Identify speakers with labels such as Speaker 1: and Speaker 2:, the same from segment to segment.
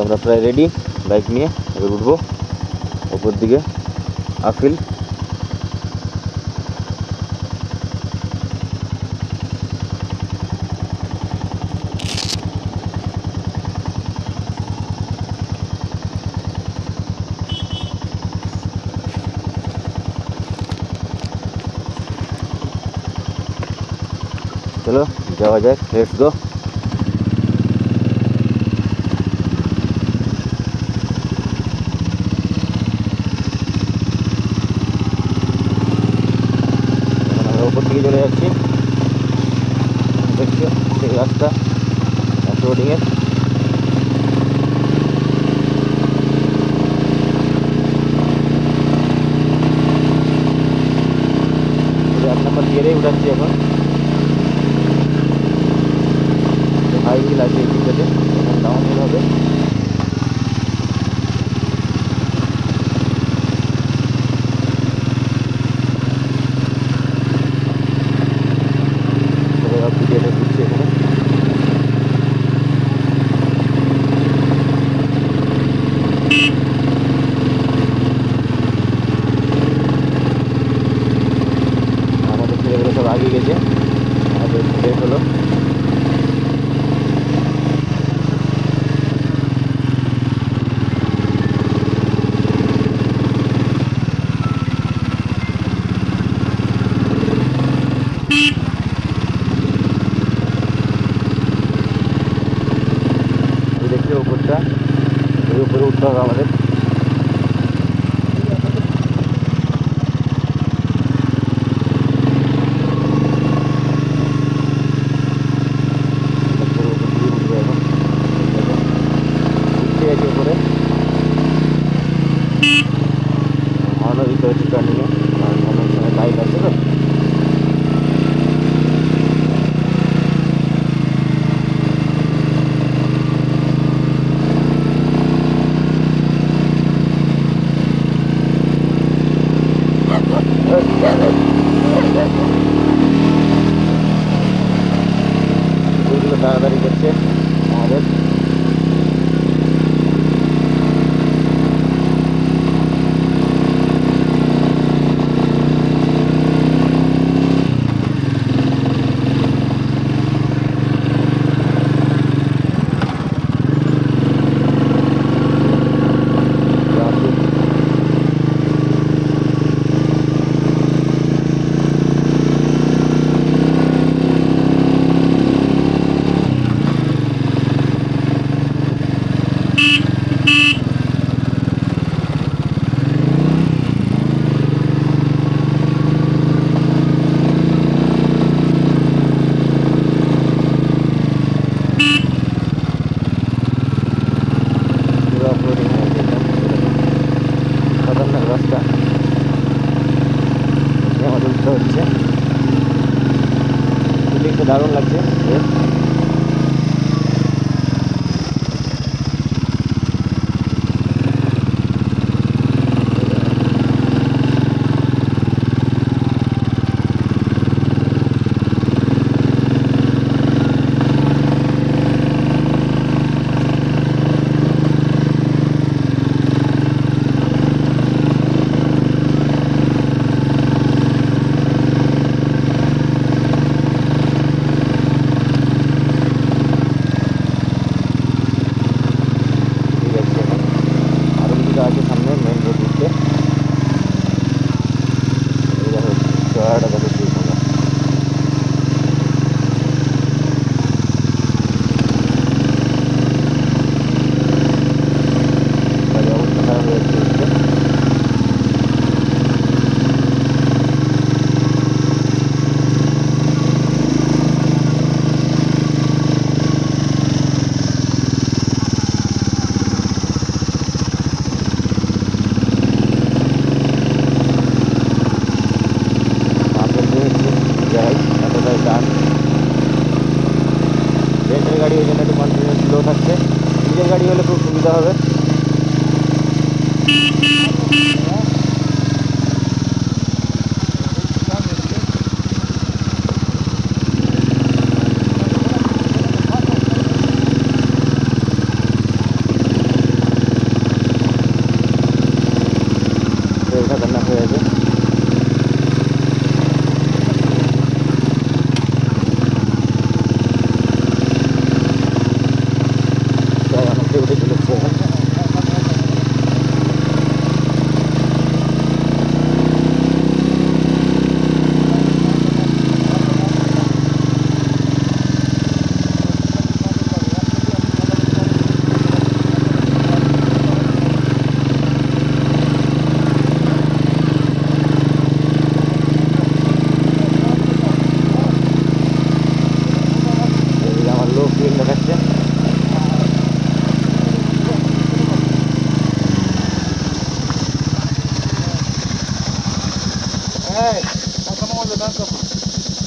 Speaker 1: আমরা প্রায় ready bike নিয়ে এবার উঠবো ওপর দিকে আফিল। চলো যাওয়া যাক, লেটস গো। ওপর দিকে চলে যাচ্ছি, দেখছো সেই রাস্তা রোডিংয়ের। এক নম্বর গিয়ারেই উঠাচ্ছি এখন, হাই হুইল আছে এই দিকটাতে, এখন ডাউন হিল হবে। ভিডিওটা দিচ্ছি এখানে। আমাদের ছেলেগুলো সব আগে গেছে, আমাদের লেট হলো। দেখছি উপরটা, ওই উপরে উঠতে হবে আমাদের। বাইক আছে তো, ওইগুলো তাড়াতাড়ি করছে আমাদের। রাস্তা আমাদের উঠতে হচ্ছে, দেখতে দারুণ লাগছে। আছে সামনে মেন রোড উঠতে, চড়াটা দেখো কি তোমরা। অবস্থা খারাপ হয়ে যাচ্ছে উঠতে। রেন্টের গাড়ি ওই জন্য একটু কনফিডেন্স লো থাকছে, নিজের গাড়ি হলে খুব সুবিধা হবে।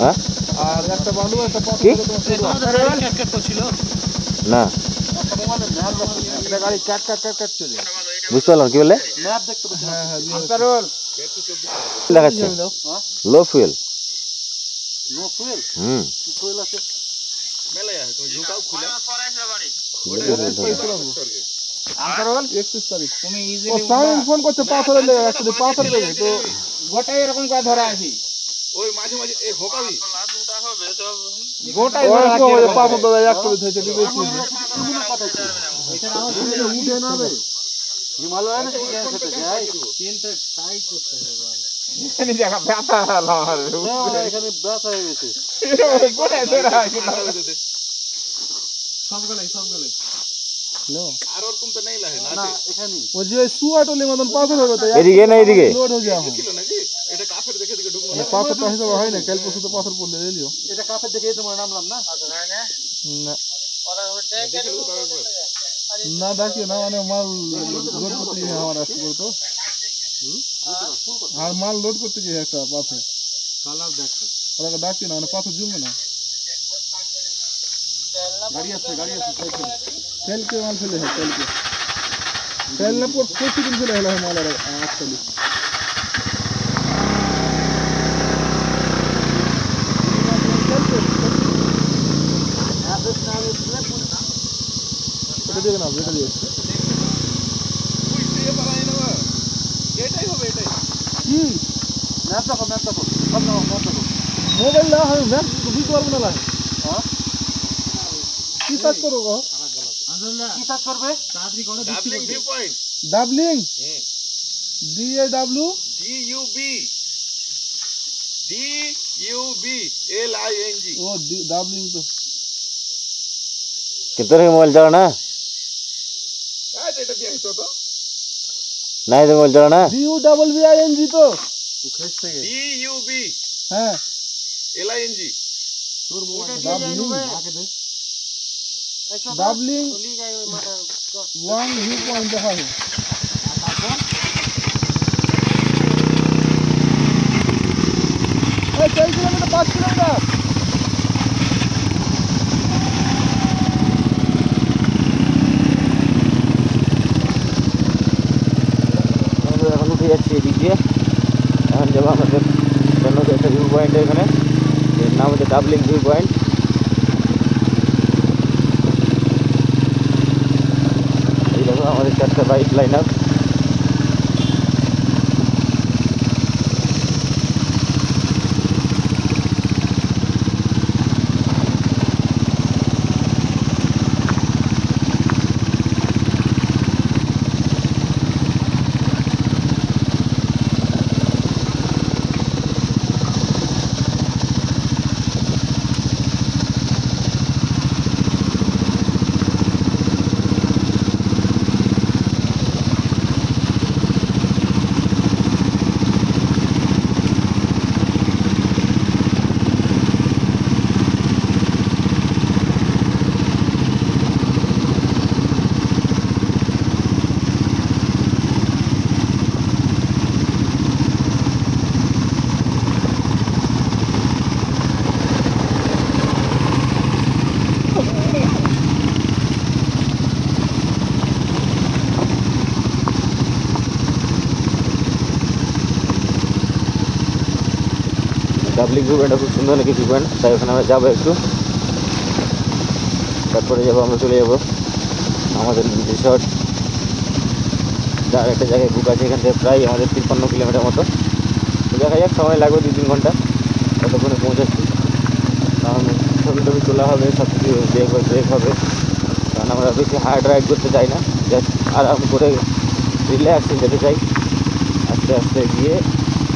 Speaker 1: হ্যাঁ
Speaker 2: আর একটা বালু একটা পাথর
Speaker 1: কি?
Speaker 2: ছিল
Speaker 1: না
Speaker 2: একটা গাড়ি কাট কাট কাট কাট চলে
Speaker 1: বুঝতে পারলাম কি বললে
Speaker 2: ম্যাপ দেখতে পাচ্ছি হ্যাঁ হ্যাঁ
Speaker 1: দেখাচ্ছে লো ফুয়েল
Speaker 2: নো ফুয়েল
Speaker 1: হুম
Speaker 2: ফুয়েল আছে মেলায়া তো ঝুকাও খুলে আন্তরল 31 তারিখ তুমি ইজিলি ও সাউন্ড ফোন করতে পাথরে লেগে আসলে পাথর লেগে তো গোটাই এরকম করে ধরা আছে ওই মাঝে মাঝে এই হোকাবি লাদুটা হবে তো গোটাই ধরা আছে ওই পাথর দাদা এক করে ধইতে দিবে এটা আমার উঠে না বে হিমালয় না খেতে যাই চেনটা টাইট করতে হবে এখানে জায়গা ব্যথা হলো আমার এখানে ব্যথা হয়ে গেছে গোটাই ধরা আছে সবগুলাই লো আর ওর কোন তো নাই লাগে না এখানে ও যে সুয়াটলে মতন পাথর হবে তো
Speaker 1: এদিকে না এদিকে
Speaker 2: লোড হয়ে যায় ছিল নাকি এটা কাফের দেখে দিকে ঢুকলো পাথর তো হিসাব হয় না কাল পরশু তো পাথর পড়লে এলিও এটা কাফের দেখে তোমার নামলাম না না ওরা দেখে না ডাকি না মানে মাল লোড করতে গিয়ে আমার আসতে বলতো আর মাল লোড করতে গিয়ে একটা পাথর কালার দেখো ওরা ডাকি না মানে পাথর জমবে না গাড়ি আছে তেল के माल फैले है तेल ना पर कुछ दिन फैले है माल एक्चुअली এটা দেখে নাও এটা দিয়ে কুইতে পারাই না এটাই হবে এটাই কি ম্যাপ দেখো ম্যাপ মোবাইল না হয় ম্যাপ বুঝতে পারবো না লাগে হ্যাঁ কি সার্চ করো গো কি সার্চ করবে তাড়াতাড়ি করো doubling viewpoint doubling D A W D U B L I N G ओ डाबलिंग तो
Speaker 1: कितने का मोबाइल चलाना
Speaker 2: काय डेटा दिया है तो
Speaker 1: नहीं तो मोबाइल चलाना
Speaker 2: D U double B I N G तो तू खेच से डी यू बी हां एल आई एन जी তোর মোবাইল ডাবলিং আগে দে ডাবলিং ওয়ান ভিউ পয়েন্ট দেখা है ए 4 किलोमीटर 5 किलोमीटर
Speaker 1: আমরা এখন উঠে যাচ্ছি এদিকে এখন যাব আমাদের জন্য একটা ভিউ পয়েন্ট এখানে এর নাম হচ্ছে ডাবলিং ভিউ পয়েন্ট এই দেখো আমাদের চারটা bike line up doubling view পয়েন্টটা খুব সুন্দর নাকি ভিউ পয়েন্ট তাই ওখানে আমরা যাবো একটু তারপরে যাবো আমরা চলে যাবো আমাদের রিসর্ট যার একটা জায়গায় বুক আছে এখান থেকে প্রায় আমাদের 53 কিলোমিটার মতো তো দেখা যাক সময় লাগবে 2-3 ঘন্টা ততক্ষণে পৌঁছাচ্ছি কারণ ছবি টবি তোলা হবে সব কিছু ব্রেক হবে কারণ আমরা বেশি হার্ড রাইড করতে চাই না জাস্ট আরাম করে রিল্যাক্সে যেতে চাই আস্তে আস্তে গিয়ে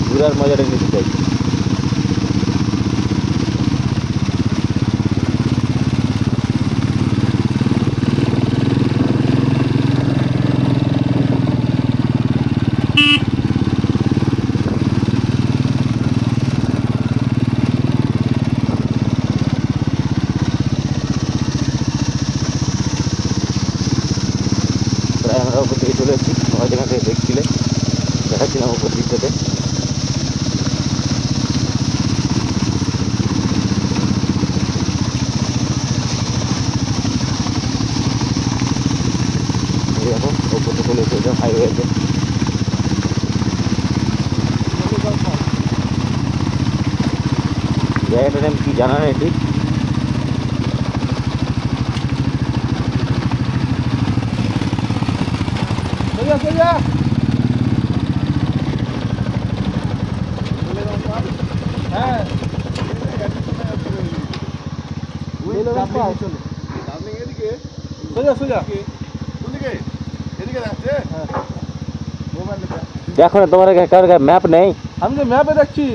Speaker 1: ঘোরার মজাটা নিতে চাই উপর দিকে চলে এসেছি সবাই যেখান থেকে দেখছিলে দেখাচ্ছিলাম উপর দিকটাতে একদম হাইওয়েতে। জায়গাটার নাম কি জানা নেই ঠিক।
Speaker 2: সোজা সোজা হ্যাঁ সোজা সোজা
Speaker 1: দেখো না তোমার কার ম্যাপ নেই?
Speaker 2: আমি তো ম্যাপে দেখছি।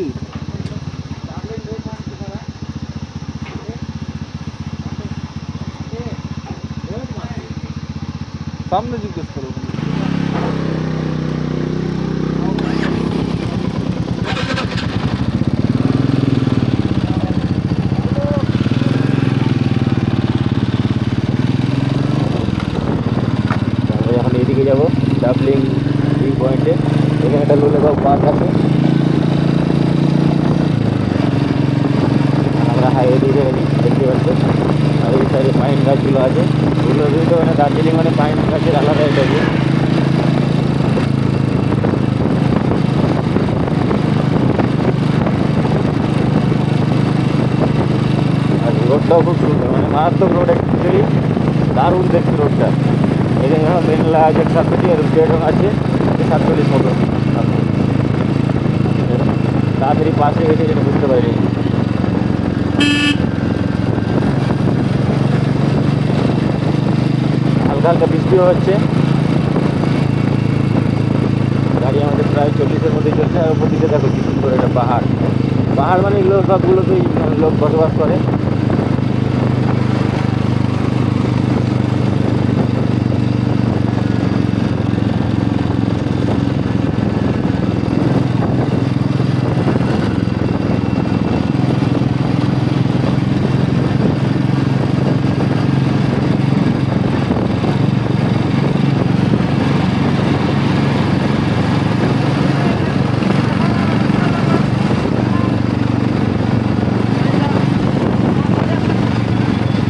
Speaker 2: সামনে জিজ্ঞেস করো।
Speaker 1: আমরা এখন এদিকে যাবো ডাবলিং ভিউ পয়েন্টে। এখানে একটা লোলেগাঁও পার্ক আছে। আমরা হাইওয়ে দিয়ে দেখতে পাচ্ছি। আর এই সাইডে পাইন গাছগুলো আছে। ওগুলো বুঝতে মানে দার্জিলিং মানে পাইন গাছের আলাদা একটা view। আর রোডটাও খুব সুন্দর, মানে মারাত্মক রোড অ্যাকচুয়ালি, দারুণ দেখছি রোডটা। এখানে যখন মেন আছে 7:30 আর রং আছে 47 মতো। তাড়াতাড়ি পাশে গেছে যেটা বুঝতে পারিনি। হালকা হালকা বৃষ্টিও হচ্ছে। গাড়ি আমাদের প্রায় 40-এর মধ্যে চলছে। আর ওপর দিকে দেখো কি সুন্দর একটা পাহাড়। পাহাড় মানে এগুলো সবগুলোতেই লোক বসবাস করে।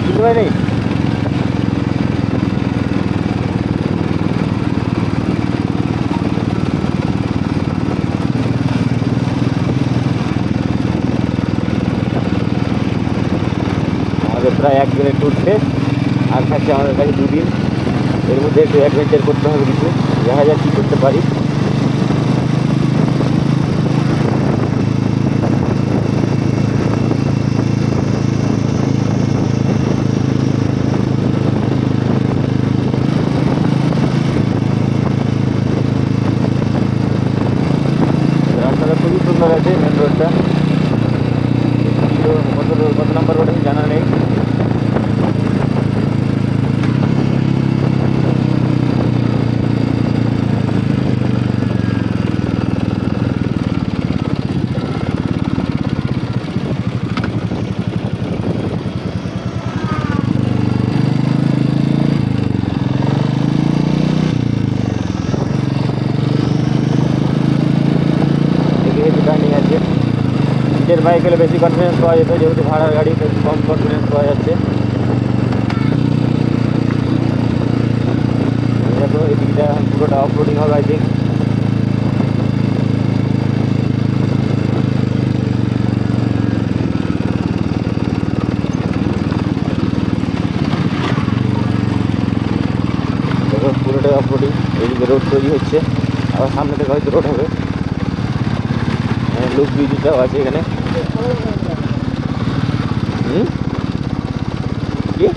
Speaker 1: বুঝতে পারিনি। আমাদের প্রায় 1 দিনের ট্যুর শেষ। আর থাকছে আমাদের কাছে 2 দিন। এর মধ্যে একটু অ্যাডভেঞ্চার করতে হবে কিছু, দেখা যাক কী করতে পারি। রাস্তাটা খুবই সুন্দর আছে, মেন রোডটা। কত নাম্বার রোড আমি জানা নেই। টার্নিং আছে। নিজের বাইক হলে বেশি কনফিডেন্স পাওয়া যেত, যেহেতু ভাড়ার গাড়ি তো একটু কম কনফিডেন্স পাওয়া যাচ্ছে। দেখো এই দিকটা পুরোটা অফ রোডিং হবে আই থিঙ্ক। দেখো পুরোটাই অফ রোডিং। এইদিকে রোড তৈরি হচ্ছে, আবার সামনে থেকে হয়তো রোড হবে। লুক ব্রিজটাও আছে এখানে। কি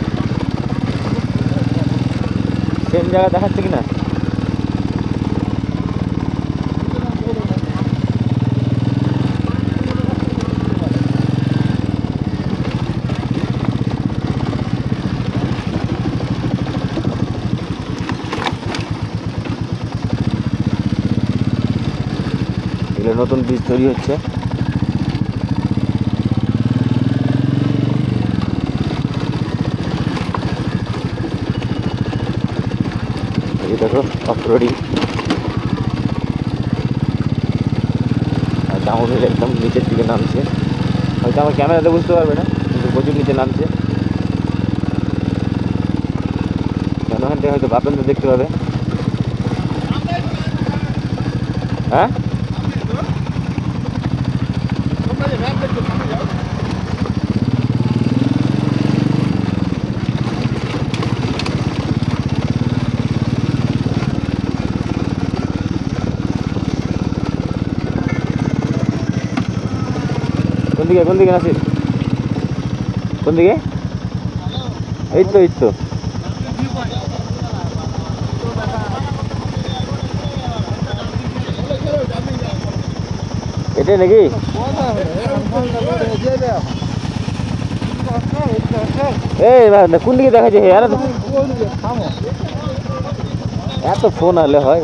Speaker 1: সেম জায়গা দেখাচ্ছে কিনা? এগুলো নতুন ব্রিজ তৈরি হচ্ছে। এই দেখো অফরোডিং। আর ডাউনহিল একদম নিচের দিকে নামছে। হয়তো আমার ক্যামেরাতে বুঝতে পারবে না, কিন্তু প্রচুর নিচে নামছে। কেন ওখান থেকে হয়তো বাপেন তো দেখতে পাবে। হ্যাঁ কোন দিকে নাসির কোন দিকে এই তো এটাই নাকি এই কোন দিকে দেখা যায় এত ফোন হলে হয়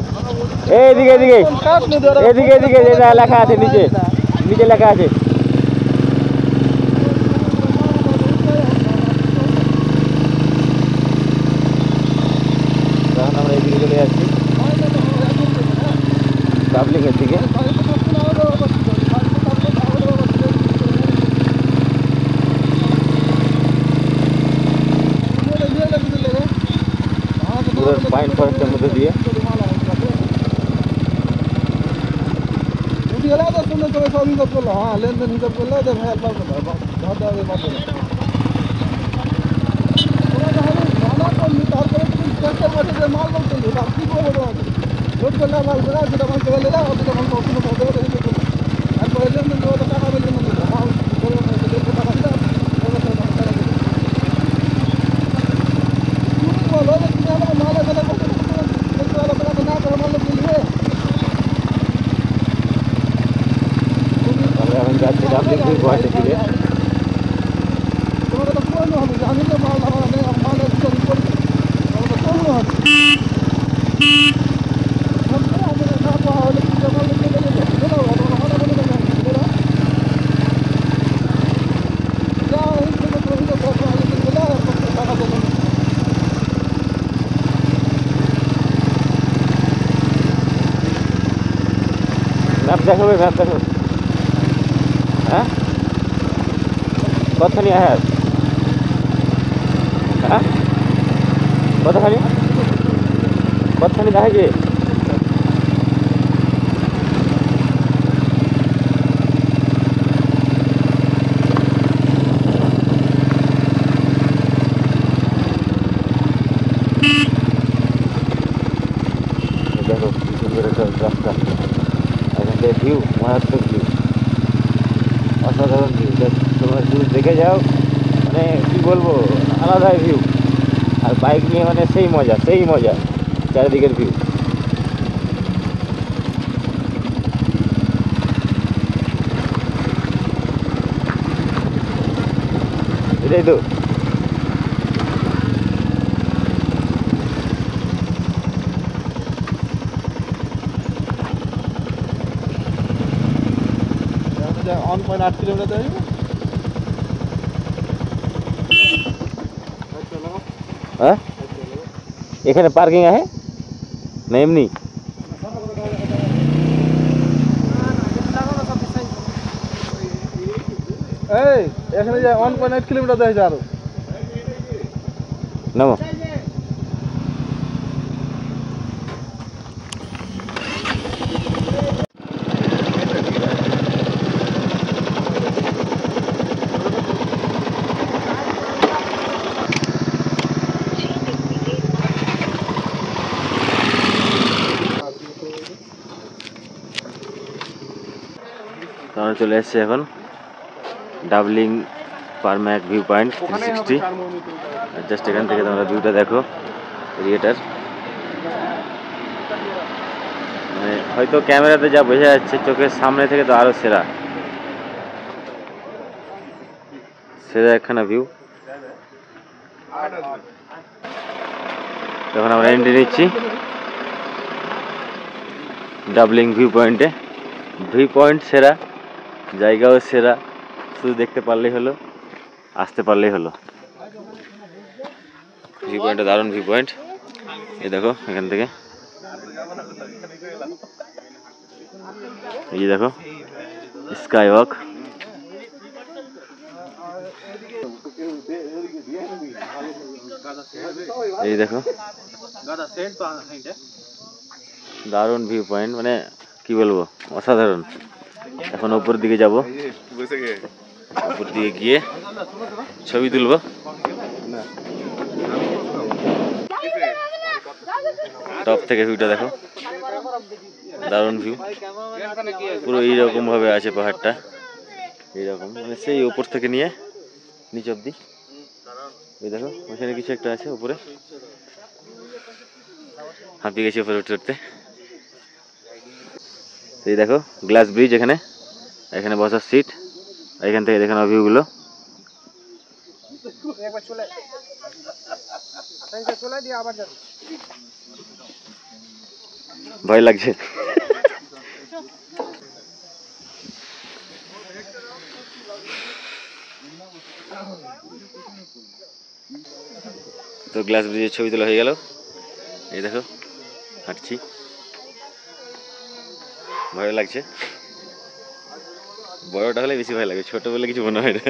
Speaker 1: এইদিকে এদিকে এদিকে এদিকে লেখা আছে নিচে নিচে লেখা আছে তখন আমরা এদিকে চলে যাচ্ছি ডাবলিংয়ের দিকে পাইন ফরেস্টের মধ্যে দিয়ে
Speaker 2: হ্যাঁ লেনদেন হিসাব করলে ভাইয়াল পাবো না মাল বলতে কি করবো লোড করলে মাল বেড়া যেটা মাল চলে যাও সেটা মাল কখনো পাবো তারপরে লেনদেন টাকা বললে মাল
Speaker 1: যাচ্ছি ডাবলিং ভিউ পয়েন্টের দিকে ম্যাপ দেখাবে হ্যাঁ কতখানি হ্যাঁ হ্যাঁ কতখানি দেখা যায় দেখো কি সুন্দর একটা রাস্তা এখান থেকে ভিউ মারাত্মক ভিউ অসাধারণ ভিউ তোমরা ভিউ দেখে যাও মানে কি বলবো আলাদাই ভিউ আর বাইক নিয়ে মানে সেই মজা চারিদিকের ভিউ এটাই তো
Speaker 2: ऑन पॉइंट 8 किलोमीटर जाएगा
Speaker 1: হ্যাঁ এখানে পার্কিং আছে না এমনি
Speaker 2: এই এখানে যে 1.8 কিলোমিটার দেয় আরো
Speaker 1: নামো আমরা চলে এসেছি এখন ডাবলিং পারম্যাক ভিউ পয়েন্ট 360 জাস্ট এখান থেকে তোমরা ভিউটা দেখো এরিয়াটার মানে হয়তো ক্যামেরাতে যা বোঝা যাচ্ছে চোখের সামনে থেকে তো আরো সেরা একখানা ভিউ তখন আমরা এন্ট্রি নিচ্ছি ডাবলিং ভিউ পয়েন্টে ভিউ পয়েন্ট সেরা জায়গাও সেরা শুধু দেখতে পারলেই হলো আসতে পারলেই হলো ভিউ পয়েন্টটা দারুণ ভিউ পয়েন্ট এই দেখো এখান থেকে এই দেখো স্কাই ওয়াক এই দেখো দারুণ ভিউ পয়েন্ট মানে কি বলবো, অসাধারণ। এখন উপর দিকে যাব, উপর দিকে গিয়ে ছবি তুলবো। টপ থেকে ভিউটা দেখো, দারুণ ভিউ। পুরো এইরকম ভাবে আছে পাহাড়টা, এইরকম মানে সেই উপর থেকে নিয়ে নিচ অব্দি। ওই দেখো ওখানে কিছু একটা আছে উপরে, হাঁপিয়ে গেছি উপরে উঠতে উঠতে। এই দেখো গ্লাস ব্রিজ, এখানে এখানে বসার সিট, এখান থেকে দেখে নাও ভিউগুলো। ভয় লাগছে। তো গ্লাস ব্রিজের ছবি তোলা হয়ে গেল। এই দেখো হাঁটছি, ভয় লাগছে। বড়টা হলে বেশি ভয় লাগে, ছোট বলে কিছু মনে হয় না।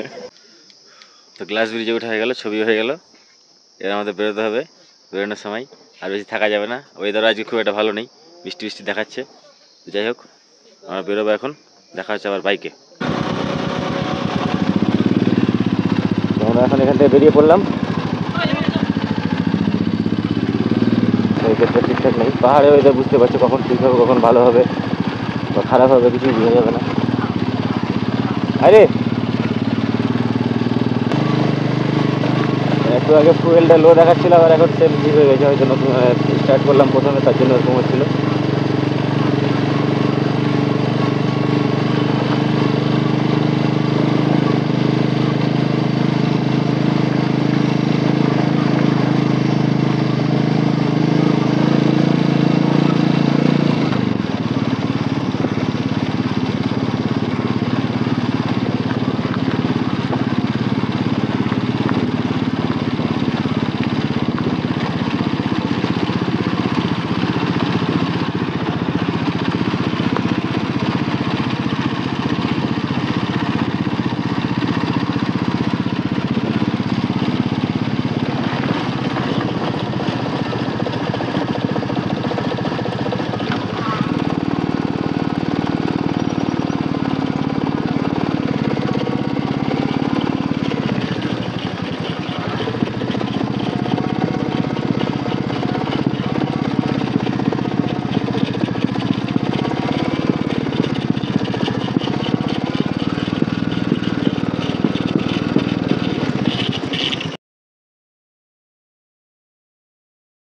Speaker 1: তো গ্লাস ব্রিজে ওঠা হয়ে গেল, ছবি হয়ে গেল। এর আমাদের বেরোতে হবে, বেরোনোর সময় আর বেশি থাকা যাবে না। ওয়েদারও আজকে খুব একটা ভালো নেই, বৃষ্টি বৃষ্টি দেখাচ্ছে। যাই হোক আমরা বেরোবো এখন, দেখা হচ্ছে আবার বাইকে। আমরা এখন এখান থেকে বেরিয়ে পড়লাম। ওয়েদারটা ঠিকঠাক নেই, পাহাড়ে ওয়েদার বুঝতে পারছো কখন ঠিক হবে কখন ভালো হবে বা খারাপ হবে কিছুই বোঝা যাবে না। আরে একটু আগে ফুয়েলটা লো দেখাচ্ছিল, আর এখন সেম ঠিক হয়ে গেছে। হয়তো নতুন স্টার্ট করলাম প্রথমে, তার জন্য এরকম হচ্ছিল।